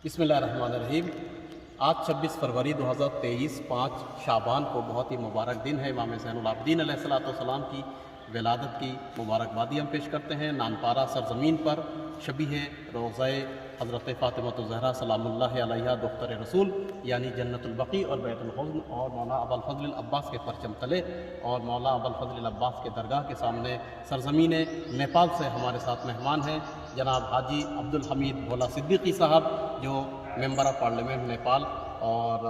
बिस्मिल्लाहिर्रहमानिर्रहीम। आज 26 फरवरी 2023 5 शाबान को बहुत ही मुबारक दिन है। इमाम ज़ैनुल आबिदीन अलैहिस्सलाम की विलादत की मुबारकबादी हम पेश करते हैं। नानपारा सरज़मीन पर शबीह रोज़ाए हज़रत फ़ातिमा ज़हरा सलामुल्लाह अलैहा दुख्तर रसूल यानी जन्नतुल बकी और बैतुल हुज़्न और मौला अबुल फ़ज़ल अब्बास के परचम तले और मौला अबुल फ़ज़ल अब्बास के दरगाह के सामने सरज़मीन नेपाल से हमारे साथ मेहमान हैं जनाब हाजी अब्दुल हमीद भोला सिद्दीकी साहब, जो मेंबर ऑफ़ पार्लियामेंट नेपाल। और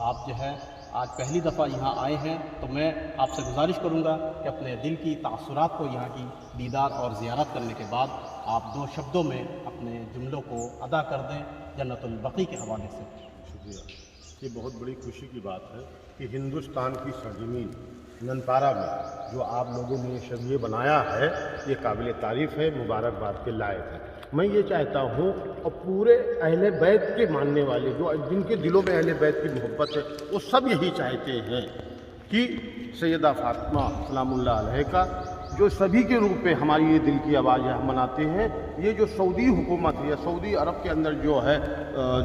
आप जो है आज पहली दफ़ा यहाँ आए हैं, तो मैं आपसे गुजारिश करूँगा कि अपने दिल की तासुरात को यहाँ की दीदार और ज़ियारत करने के बाद आप 2 शब्दों में अपने जुमलों को अदा कर दें जन्नतुल बकी के हवाले से। शुक्रिया। ये बहुत बड़ी खुशी की बात है कि हिंदुस्तान की सरजमीन नानपारा में जो आप लोगों ने शबीह बनाया है, ये काबिल तारीफ़ है, मुबारकबाद के लायक है। मैं ये चाहता हूँ और पूरे अहले बैत के मानने वाले जो जिनके दिलों में अहले बैत की मोहब्बत है, वो सब यही चाहते हैं कि सैयदा फ़ातिमा सलामुल्लाह अलैहा का जो सभी के रूप में हमारी ये दिल की आवाज़ है, हम मनाते हैं। ये जो सऊदी हुकूमत है या सऊदी अरब के अंदर जो है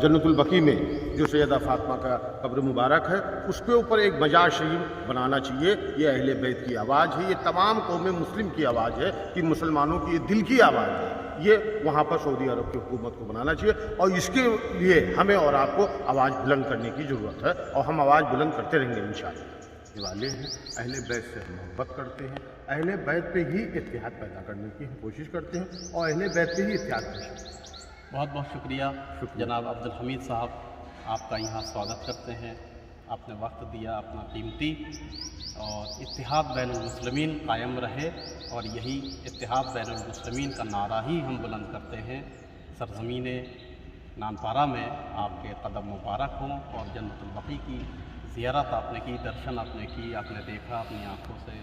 जन्नतुल बकी में जो सैयदा फ़ातिमा का कब्र मुबारक है, उसके ऊपर एक मजार शरीफ बनाना चाहिए। ये अहले बैत की आवाज़ है, ये तमाम कौम मुस्लिम की आवाज़ है कि मुसलमानों की ये दिल की आवाज़ है। ये वहाँ पर सऊदी अरब की हुकूमत को बनाना चाहिए और इसके लिए हमें और आपको आवाज़ बुलंद करने की ज़रूरत है और हम आवाज़ बुलंद करते रहेंगे इंशाअल्लाह। ये वाले हैं अहले बैत से हम मोहब्बत करते हैं, अहले बैत पे ही इत्तेहाद पैदा करने की हम कोशिश करते हैं और अहले बैत पे ही इत्तेहाद पेश करते हैं। बहुत बहुत शुक्रिया जनाब अब्दुल हमीद साहब, आपका यहाँ स्वागत करते हैं। आपने वक्त दिया अपना कीमती, और इत्तेहाद बैनुल मुस्लिमीन कायम रहे और यही इत्तेहाद बैनुल मुस्लिमीन का नारा ही हम बुलंद करते हैं। सरज़मीन नानपारा में आपके कदम मुबारक हों और जन्नतुल बकी की ज़ियारत आपने की, दर्शन आपने की, आपने देखा अपनी आँखों से,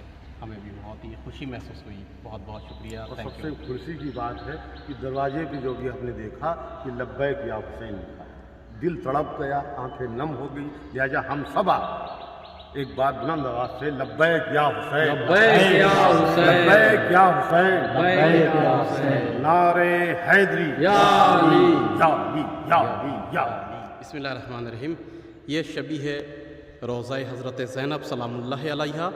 हमें भी बहुत ही खुशी महसूस हुई। बहुत बहुत शुक्रिया। और सबसे खुशी की बात है कि दरवाजे पे जो भी आपने देखा कि लब्बैक या हुसैन लिखा है, दिल तड़प गया, आंखें नम हो गई। लिहाजा हम सब एक बात बुलंद आवाज़ से लब्बैक या हुसैन, लब्बैक या हुसैन, लब्बैक या हुसैन, लब्बैक या हुसैन, नारे हैदरी या अली, या अली, या अली, या अली। बिस्मिल्लाहिर्रहमानिर्रहीम। ये शबीह रोज़ाए हज़रत ज़ैनब सलामुल्लाह अलैहा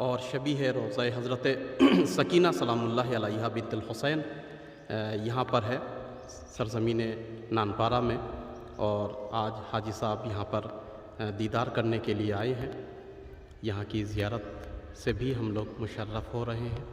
और शबीह रोज़ाए हज़रत सकीना सलामुल्लाह अलैहा बिन्तुल हुसैन यहाँ पर है सरज़मीन नानपारा में। और आज हाजी साहब यहाँ पर दीदार करने के लिए आए हैं। यहाँ की ज़ियारत से भी हम लोग मुशर्रफ़ हो रहे हैं।